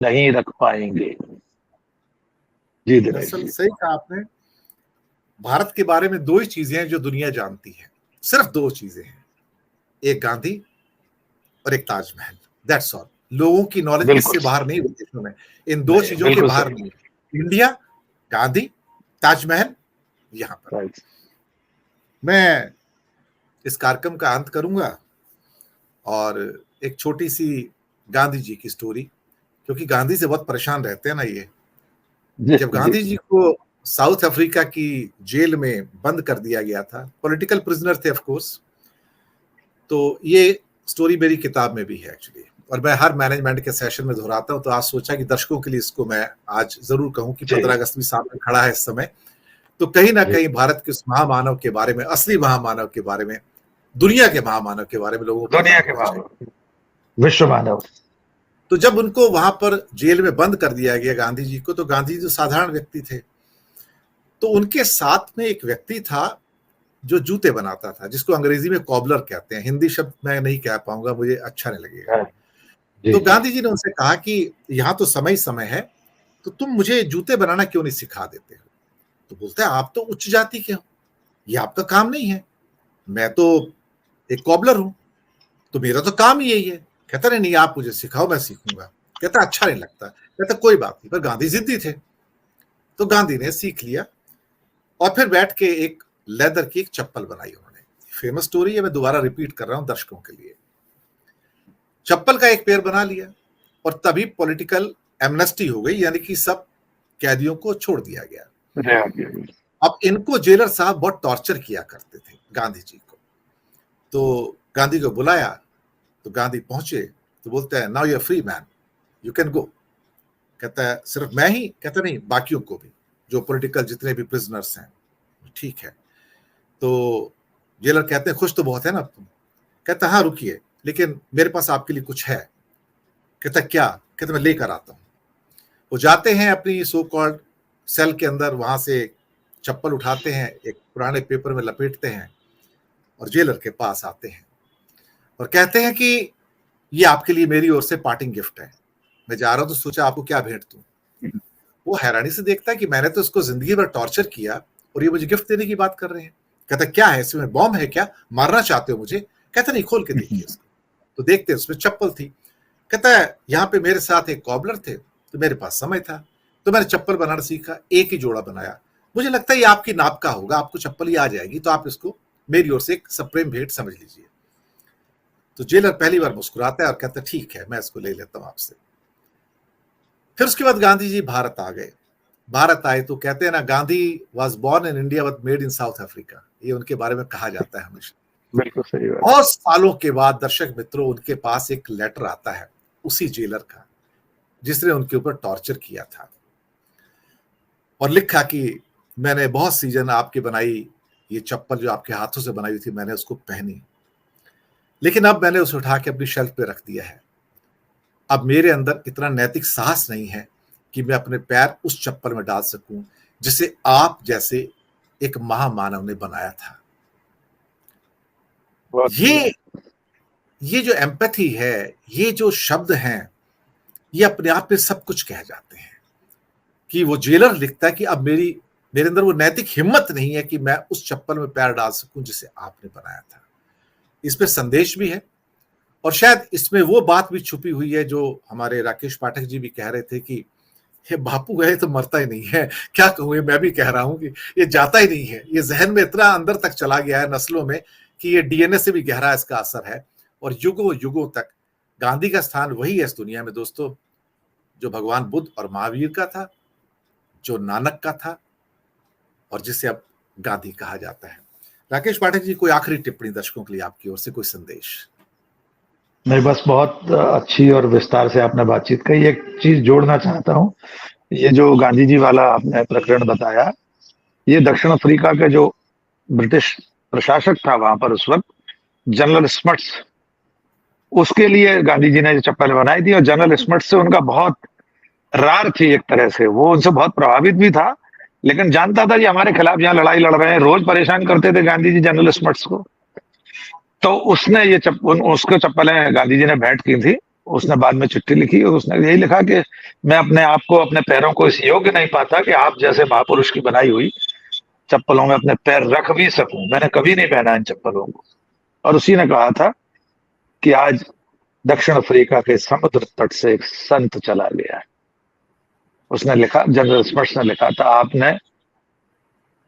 नहीं रख पाएंगे। जी दिनेश दरअसल जी। सही कहा आपने। भारत के बारे में दो ही चीजें हैं जो दुनिया जानती है, सिर्फ दो चीजें हैं, एक गांधी और एक ताजमहल। That's all. लोगों की नॉलेज बिल्कुल इससे बाहर नहीं विदेशों में, इन दो नहीं, चीजों के बिल्कुल बाहर सही। नहीं है। इंडिया, गांधी, ताजमहल, यहां पर। राइट। मैं इस कार्यक्रम का अंत करूंगा और एक छोटी सी गांधी जी की स्टोरी, क्योंकि गांधी से बहुत परेशान रहते हैं ना ये। जी जब जी। गांधी जी को साउथ अफ्रीका की जेल में बंद कर दिया गया था, पॉलिटिकल प्रिजनर थे ऑफ कोर्स, तो ये स्टोरी मेरी किताब में भी है एक्चुअली, और मैं हर मैनेजमेंट के सेशन में दोहराता हूं। तो आज सोचा कि दर्शकों के लिए इसको मैं आज जरूर कहूं कि जी 15 अगस्त भी सामने खड़ा है इस समय, तो कहीं ना जी। कहीं भारत के उस महामानव के बारे में, असली महामानव के बारे में, दुनिया के महामानव के बारे में लोगों को पता दुनिया के होना चाहिए। मानव, विश्व मानव। तो जब उनको वहां पर जेल में बंद कर दिया गया गांधी जी को, तो गांधी जी तो साधारण व्यक्ति थे, तो उनके साथ में एक व्यक्ति था जो जूते बनाता था, जिसको अंग्रेजी में कॉबलर कहते हैं। हिंदी शब्द मैं नहीं कह पाऊंगा, मुझे अच्छा नहीं लगेगा। हाँ, जी तो जी। गांधी जी ने उनसे कहा कि यहाँ तो समय समय है, तो तुम मुझे जूते बनाना क्यों नहीं सिखा देते हो? तो बोलता है, आप तो उच्च जाति के हो, ये आपका काम नहीं है, मैं तो एक कॉबलर हूं, तो मेरा तो काम ही यही है। कहता नहीं नहीं, आप मुझे सिखाओ, मैं सीखूंगा। कहता अच्छा नहीं लगता। कहता कोई बात नहीं। पर गांधी जिद्दी थे, तो गांधी ने सीख लिया और फिर बैठ के एक लेदर की एक चप्पल बनाई उन्होंने। फेमस स्टोरी है, मैं दोबारा रिपीट कर रहा हूं दर्शकों के लिए। चप्पल का एक पेयर बना लिया और तभी पॉलिटिकल एमनेस्टी हो गई, यानी कि सब कैदियों को छोड़ दिया गया। अब इनको जेलर साहब बहुत टॉर्चर किया करते थे गांधी जी को, तो गांधी को बुलाया, तो गांधी पहुंचे, तो बोलते हैं now you are free man, you can go. कहता है सिर्फ मैं ही? कहता नहीं, बाकियों को भी, जो पॉलिटिकल जितने भी प्रिजनर्स हैं। ठीक है। तो जेलर कहते हैं खुश तो बहुत है ना तुम? कहता हाँ रुकिए, लेकिन मेरे पास आपके लिए कुछ है। कहता क्या? कहता मैं लेकर आता हूं। वो जाते हैं अपनी सो कॉल्ड सेल के अंदर, वहां से चप्पल उठाते हैं, एक पुराने पेपर में लपेटते हैं और जेलर के पास आते हैं और कहते हैं कि ये आपके लिए मेरी ओर से पार्टिंग गिफ्ट है, मैं जा रहा हूं तो सोचा आपको क्या भेंट दूं। वो हैरानी से देखता है कि मैंने तो इसको जिंदगी भर टॉर्चर किया और ये मुझे गिफ्ट देने की बात कर रहे हैं। कहता क्या है इसमें, बॉम्ब है क्या, मारना चाहते हो मुझे? कहता नहीं, खोल के देखिए इसको। तो देखते उसमें चप्पल थी। कहता है यहाँ पे मेरे साथ एक कॉबलर थे, तो मेरे पास समय था, तो मैंने चप्पल बनाना सीखा, एक ही जोड़ा बनाया। मुझे लगता है ये आपकी नाप का होगा, आपको चप्पल ही आ जाएगी, तो आप इसको मेरी ओर से एक सप्रेम भेंट समझ लीजिए। तो जेलर पहली बार मुस्कुराता है और कहता है ठीक है, मैं इसको ले लेता हूं आपसे। फिर उसके बाद गांधी जी भारत आ गए। भारत आए तो कहते हैं ना, Gandhi was born in India but made in south Africa, ये उनके बारे में कहा जाता है हमेशा। बिल्कुल सही बात। बहुत सालों के बाद दर्शक मित्रों उनके पास एक लेटर आता है उसी जेलर का जिसने उनके ऊपर टॉर्चर किया था, और लिखा कि मैंने बहुत सीजन आपकी बनाई ये चप्पल जो आपके हाथों से बनाई थी, मैंने उसको पहनी, लेकिन अब मैंने उसे उठा के अपनी शेल्फ पे रख दिया है। अब मेरे अंदर इतना नैतिक साहस नहीं है कि मैं अपने पैर उस चप्पल में डाल सकूं जिसे आप जैसे एक महामानव ने बनाया था। ये जो एम्पैथी है, ये जो शब्द हैं, ये अपने आप में सब कुछ कह जाते हैं। कि वो जेलर लिखता है कि अब मेरे अंदर वो नैतिक हिम्मत नहीं है कि मैं उस चप्पल में पैर डाल सकूं जिसे आपने बनाया था। इसमें संदेश भी है, और शायद इसमें वो बात भी छुपी हुई है जो हमारे राकेश पाठक जी भी कह रहे थे कि ये बापू गए तो मरता ही नहीं है। क्या कहूँ, मैं भी कह रहा हूं कि ये जाता ही नहीं है, ये जहन में इतना अंदर तक चला गया है नस्लों में कि ये डीएनए से भी गहरा इसका असर है, और युगों युगों तक गांधी का स्थान वही है इस दुनिया में दोस्तों, जो भगवान बुद्ध और महावीर का था, जो नानक का था, और जिसे अब गांधी कहा जाता है। राकेश पाठक जी, कोई आखिरी टिप्पणी दर्शकों के लिए आपकी ओर से, कोई संदेश? नहीं, बस बहुत अच्छी और विस्तार से आपने बातचीत कही। एक चीज जोड़ना चाहता हूँ, ये जो गांधी जी वाला आपने प्रकरण बताया, ये दक्षिण अफ्रीका के जो ब्रिटिश प्रशासक था वहां पर उस वक्त, जनरल स्मट्स, उसके लिए गांधी जी ने चप्पल बनाई थी, और जनरल स्मट्स से उनका बहुत रार थी एक तरह से, वो उनसे बहुत प्रभावित भी था, लेकिन जानता था ये हमारे खिलाफ यहाँ लड़ाई लड़ रहे हैं, रोज परेशान करते थे गांधी जी जनरल स्मट्स को। तो उसने ये उसको चप्पलें गांधी जी ने भेंट की थी, उसने बाद में चिट्ठी लिखी और उसने यही लिखा कि मैं अपने आप को, अपने पैरों को इस योग्य नहीं पाता कि आप जैसे महापुरुष की बनाई हुई चप्पलों में अपने पैर रख भी सकूं। मैंने कभी नहीं पहना इन चप्पलों को। और उसी ने कहा था कि आज दक्षिण अफ्रीका के समुद्र तट से एक संत चला गया है। उसने लिखा, जनरल स्मर्ट्स ने लिखा था, आपने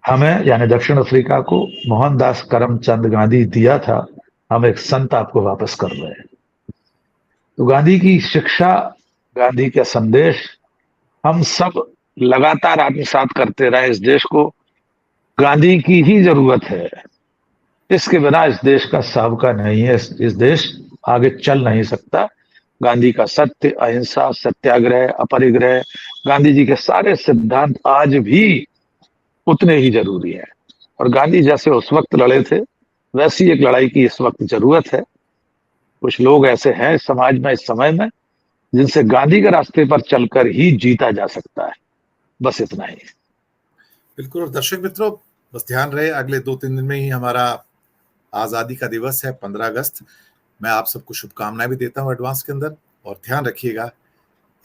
हमें यानी दक्षिण अफ्रीका को मोहनदास करमचंद गांधी दिया था, हम एक संत आपको वापस कर रहे हैं। तो गांधी की शिक्षा, गांधी का संदेश हम सब लगातार आत्मसात करते रहे। इस देश को गांधी की ही जरूरत है। इसके बिना इस देश का साबका नहीं है। इस देश आगे चल नहीं सकता। गांधी का सत्य, अहिंसा, सत्याग्रह, अपरिग्रह, गांधी जी के सारे सिद्धांत आज भी उतने ही जरूरी है। और गांधी जैसे उस वक्त लड़े थे, वैसी एक लड़ाई की इस वक्त जरूरत है। कुछ लोग ऐसे हैं समाज में इस समय में जिनसे गांधी के रास्ते पर चलकर ही जीता जा सकता है। बस इतना ही। बिल्कुल। और दर्शक मित्रों, बस ध्यान रहे, अगले 2-3 दिन में ही हमारा आजादी का दिवस है, 15 अगस्त। मैं आप सबको शुभकामनाएं भी देता हूं एडवांस के अंदर। और ध्यान रखिएगा,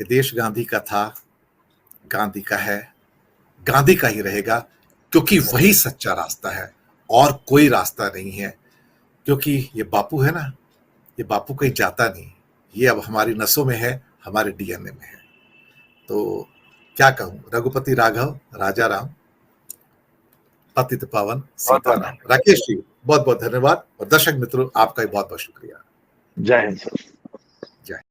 ये देश गांधी का था, गांधी का है, गांधी का ही रहेगा, क्योंकि वही सच्चा रास्ता है और कोई रास्ता नहीं है। क्योंकि ये बापू है ना, ये बापू कहीं जाता नहीं, ये अब हमारी नसों में है, हमारे डीएनए में है। तो क्या कहूं, रघुपति राघव राजा राम, पतित पावन बहुत बहुत सीताराम। राकेश जी, बहुत बहुत धन्यवाद। और दर्शक मित्रों, आपका भी बहुत बहुत शुक्रिया। जय हिंद सर।